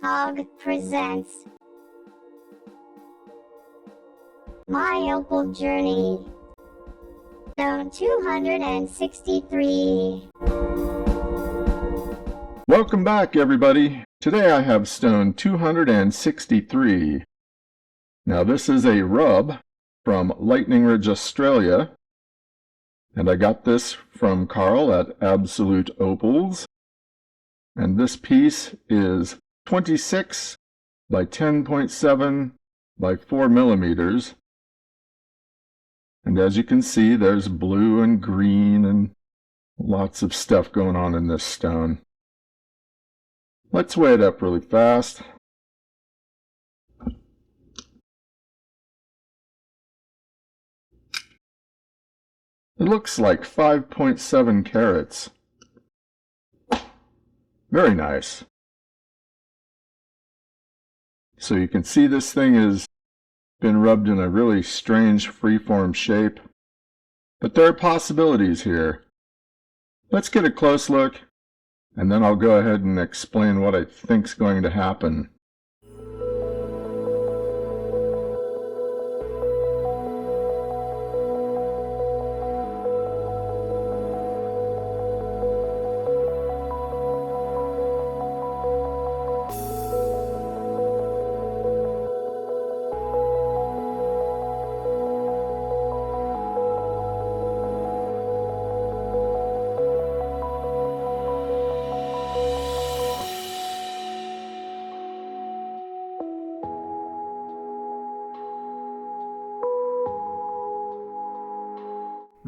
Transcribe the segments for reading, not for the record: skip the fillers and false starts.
Hog presents My Opal Journey. Stone 263. Welcome back, everybody. Today I have stone 263. Now this is a rub from Lightning Ridge, Australia. And I got this from Carl at Absolute Opals. And this piece is 26 by 10.7 by 4 millimeters. And as you can see, there's blue and green and lots of stuff going on in this stone. Let's weigh it up really fast. It looks like 5.7 carats. Very nice. So you can see this thing has been rubbed in a really strange freeform shape. But there are possibilities here. Let's get a close look, and then I'll go ahead and explain what I think's going to happen.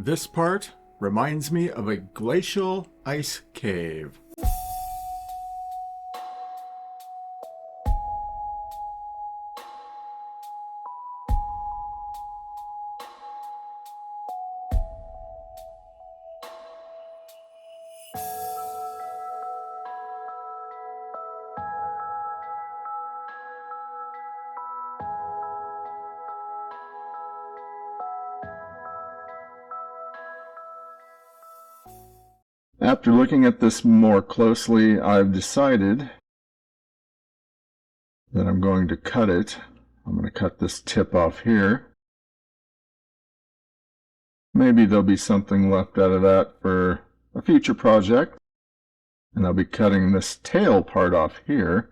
This part reminds me of a glacial ice cave. After looking at this more closely, I've decided that I'm going to cut it. I'm going to cut this tip off here. Maybe there'll be something left out of that for a future project. And I'll be cutting this tail part off here,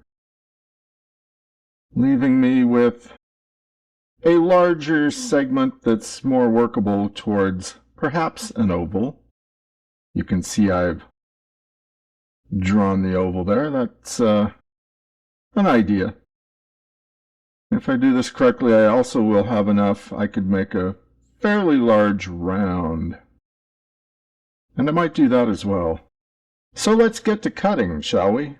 leaving me with a larger segment that's more workable towards perhaps an oval. You can see I've drawn the oval there. That's an idea. If I do this correctly, I also will have enough. I could make a fairly large round. And I might do that as well. So let's get to cutting, shall we?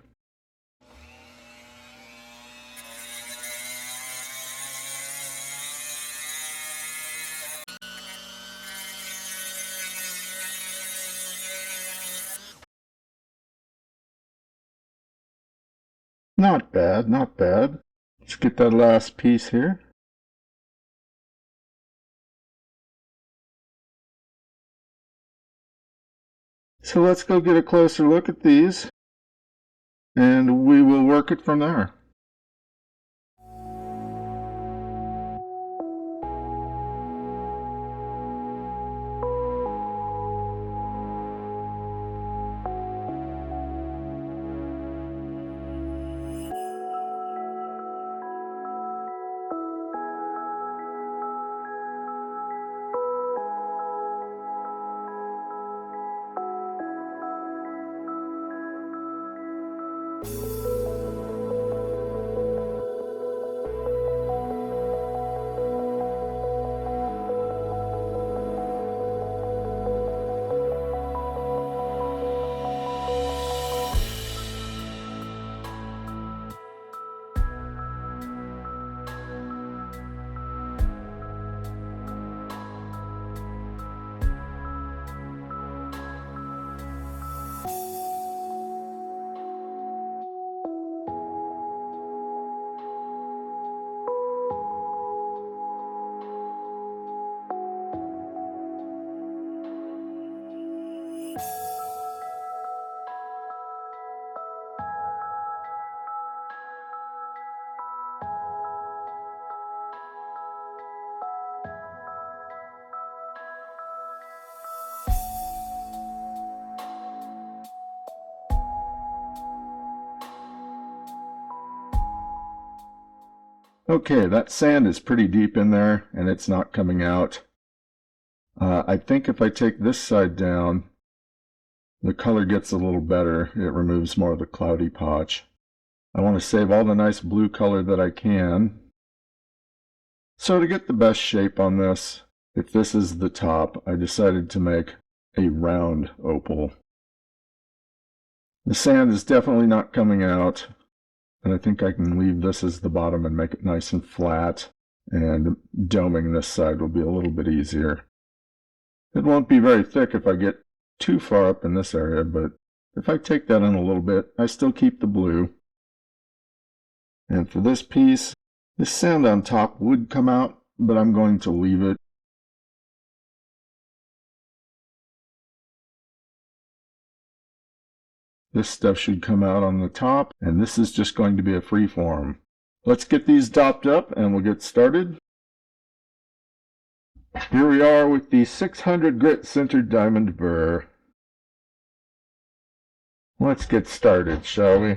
Not bad, not bad. Let's get that last piece here. So let's go get a closer look at these, and we will work it from there. Okay, that sand is pretty deep in there and it's not coming out. I think if I take this side down, the color gets a little better. It removes more of the cloudy patch. I want to save all the nice blue color that I can. So to get the best shape on this, if this is the top, I decided to make a round opal. The sand is definitely not coming out, and I think I can leave this as the bottom and make it nice and flat, and doming this side will be a little bit easier. It won't be very thick if I get too far up in this area, but if I take that in a little bit, I still keep the blue. And for this piece, this sand on top would come out, but I'm going to leave it. This stuff should come out on the top, and this is just going to be a free form. Let's get these dopped up and we'll get started. Here we are with the 600 grit sintered diamond burr. Let's get started, shall we?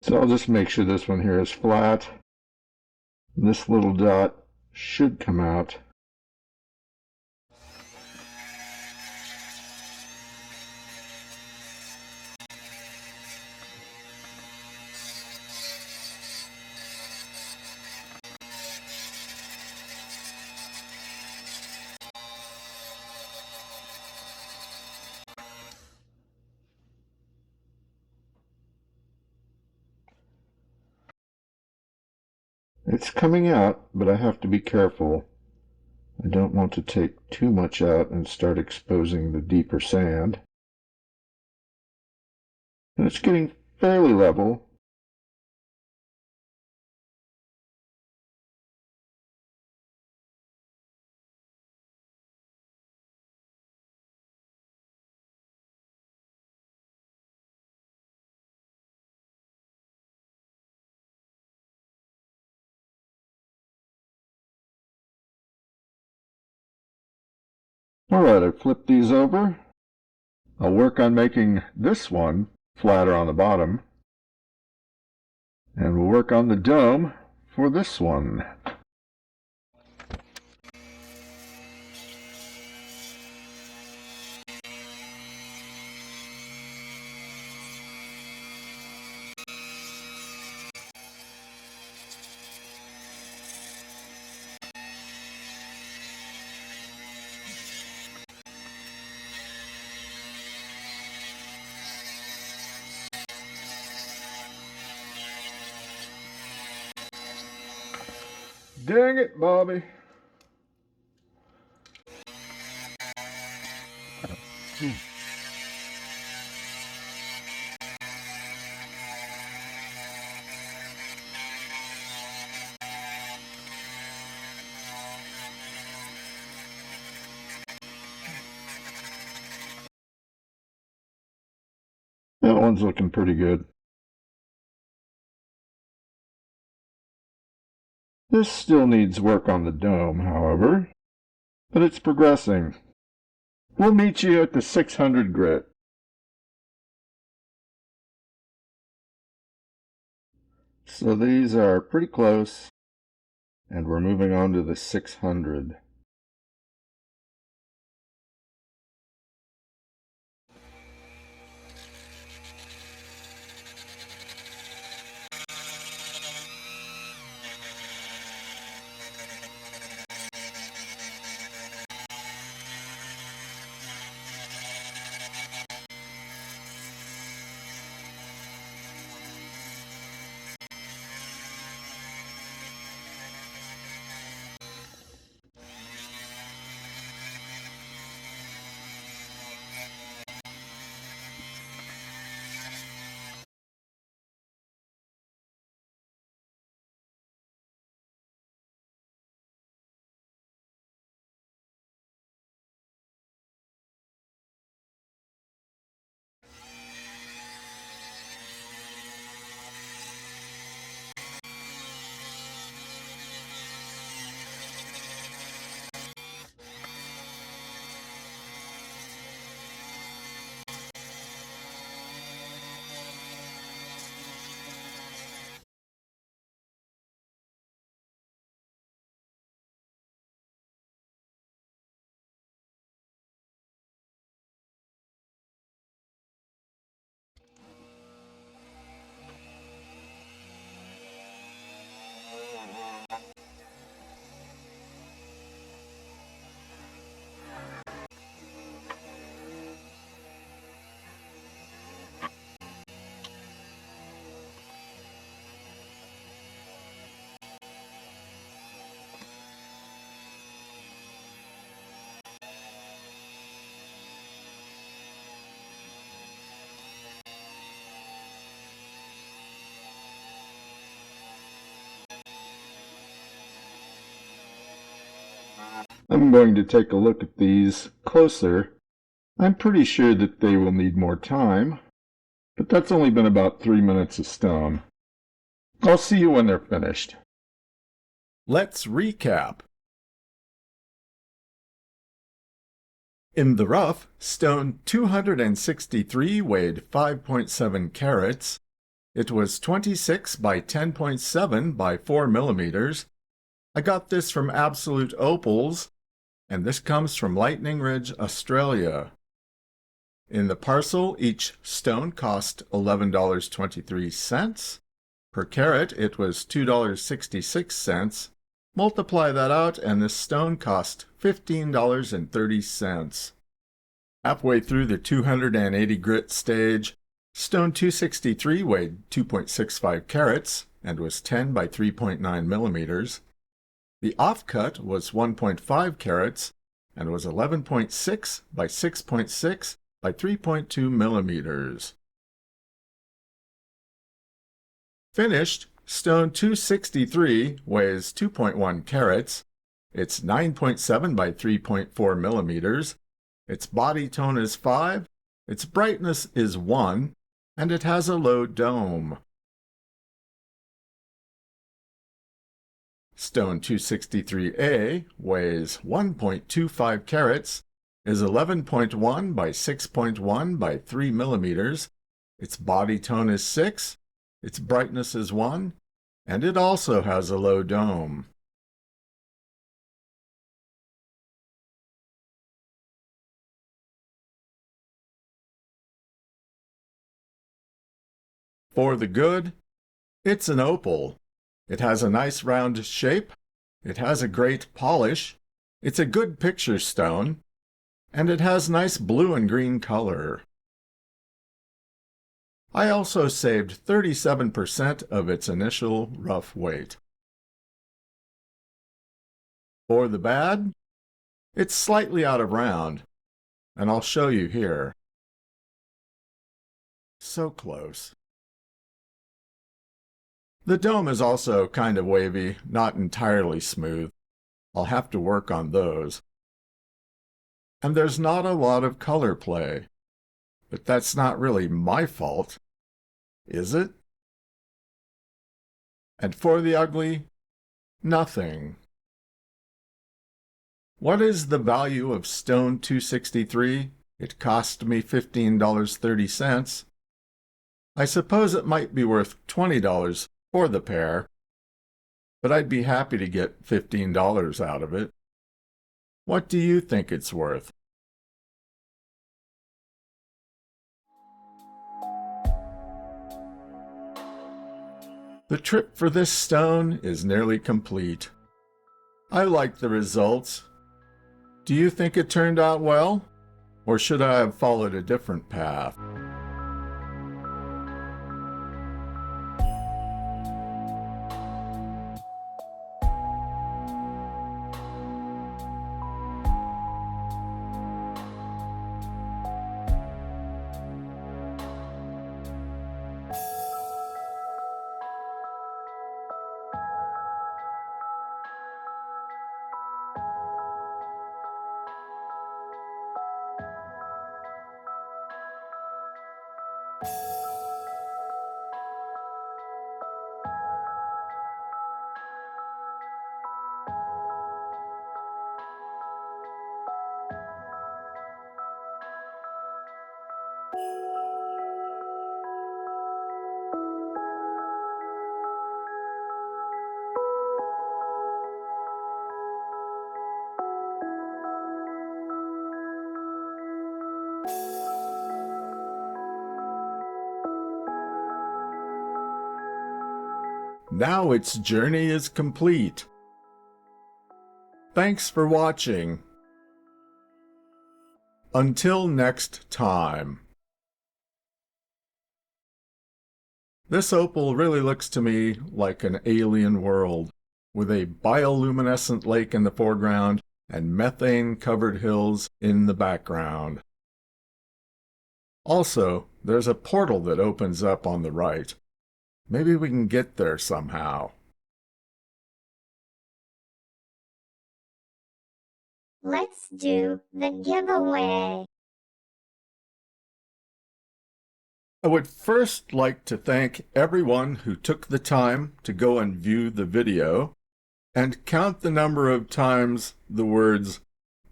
So I'll just make sure this one here is flat. This little dot should come out. It's coming out, but I have to be careful. I don't want to take too much out and start exposing the deeper sand. And it's getting fairly level. Alright, I've flipped these over. I'll work on making this one flatter on the bottom. And we'll work on the dome for this one. Dang it, Bobby. That one's looking pretty good. This still needs work on the dome, however, but it's progressing. We'll meet you at the 600 grit. So these are pretty close, and we're moving on to the 600. I'm going to take a look at these closer. I'm pretty sure that they will need more time, but that's only been about 3 minutes of stone. I'll see you when they're finished. Let's recap. In the rough, stone 263 weighed 5.7 carats. It was 26 by 10.7 by 4 millimeters. I got this from Absolute Opals, and this comes from Lightning Ridge, Australia. In the parcel, each stone cost $11.23. Per carat, it was $2.66. Multiply that out, and this stone cost $15.30. Halfway through the 280 grit stage, stone 263 weighed 2.65 carats and was 10 by 3.9 millimeters. The offcut was 1.5 carats and was 11.6 by 6.6 by 3.2 millimeters. Finished, stone 263 weighs 2.1 carats. It's 9.7 by 3.4 millimeters. Its body tone is 5, its brightness is 1, and it has a low dome. Stone 263A weighs 1.25 carats, is 11.1 by 6.1 by 3 millimeters. Its body tone is 6, its brightness is 1, and it also has a low dome. For the good, it's an opal. It has a nice round shape, it has a great polish, it's a good picture stone, and it has nice blue and green color. I also saved 37% of its initial rough weight. For the bad, it's slightly out of round, and I'll show you here. So close. The dome is also kind of wavy, not entirely smooth. I'll have to work on those. And there's not a lot of color play. But that's not really my fault, is it? And for the ugly, nothing. What is the value of stone 263? It cost me $15.30. I suppose it might be worth $20 for the pair, but I'd be happy to get $15 out of it. What do you think it's worth? The trip for this stone is nearly complete. I like the results. Do you think it turned out well? Or should I have followed a different path? Now its journey is complete. Thanks for watching. Until next time. This opal really looks to me like an alien world, with a bioluminescent lake in the foreground and methane-covered hills in the background. Also, there's a portal that opens up on the right. Maybe we can get there somehow. Let's do the giveaway. I would first like to thank everyone who took the time to go and view the video and count the number of times the words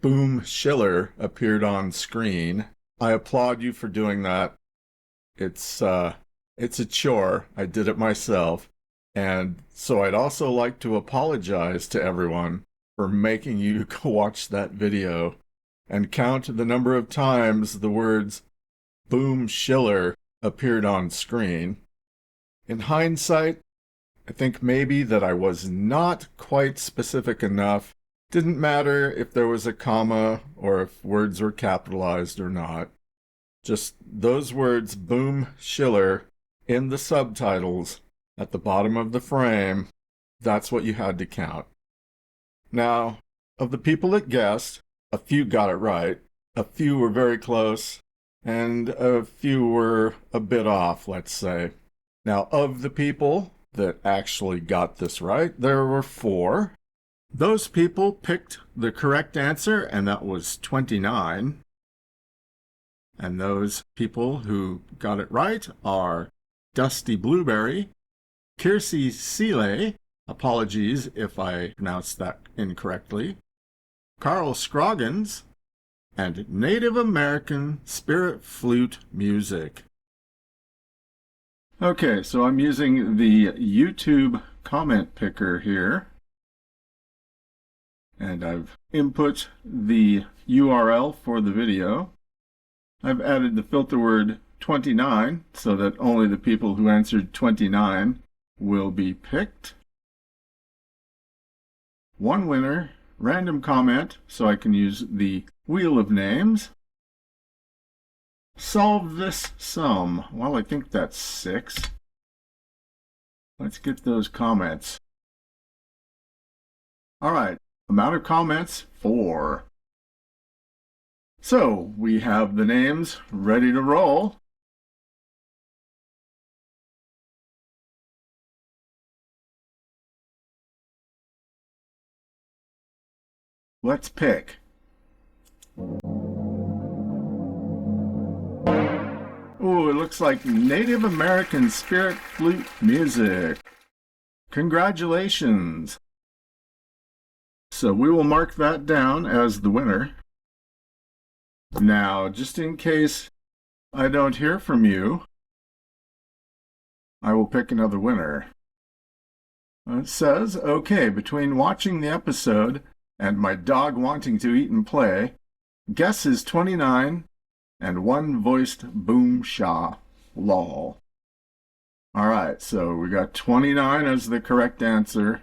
Boom Schiller appeared on screen. I applaud you for doing that. It's a chore. I did it myself. And so I'd also like to apologize to everyone for making you go watch that video and count the number of times the words Boom Schiller appeared on screen. In hindsight, I think maybe that I was not quite specific enough. Didn't matter if there was a comma or if words were capitalized or not. Just those words, Boom Schiller, in the subtitles at the bottom of the frame, that's what you had to count. Now, of the people that guessed, a few got it right, a few were very close, and a few were a bit off, let's say. Now, of the people that actually got this right, there were 4. Those people picked the correct answer, and that was 29. And those people who got it right are Dusty Blueberry, Kiersey Seeley, apologies if I pronounced that incorrectly, Carl Scroggins, and Native American Spirit Flute Music. Okay, so I'm using the YouTube comment picker here. And I've input the URL for the video. I've added the filter word 29 so that only the people who answered 29 will be picked. 1 winner, random comment, so I can use the wheel of names. Solve this sum. Well, I think that's 6. Let's get those comments. All right, amount of comments, 4. So we have the names ready to roll. Let's pick. Ooh, it looks like Native American Spirit Flute Music. Congratulations. So we will mark that down as the winner. Now, just in case I don't hear from you, I will pick another winner. It says, okay, between watching the episode and my dog wanting to eat and play, guess is 29 and 1 voiced boom sha, lol. All right, so we got 29 as the correct answer.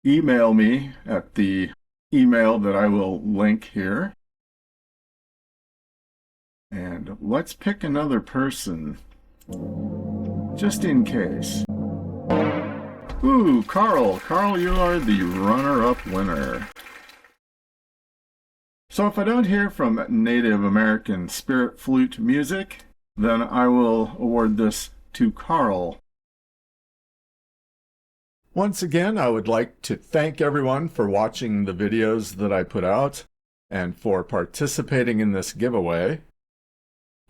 Email me at the email that I will link here. And let's pick another person, just in case. Ooh, Carl. Carl, you are the runner-up winner. So if I don't hear from Native American Spirit Flute Music, then I will award this to Carl. Once again, I would like to thank everyone for watching the videos that I put out and for participating in this giveaway.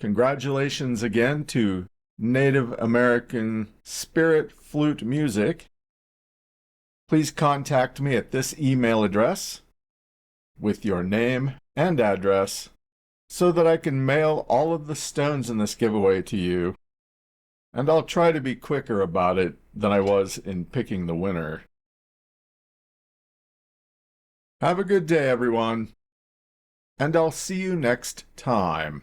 Congratulations again to Native American Spirit Flute Music. Please contact me at this email address with your name and address so that I can mail all of the stones in this giveaway to you. And I'll try to be quicker about it than I was in picking the winner. Have a good day, everyone, and I'll see you next time.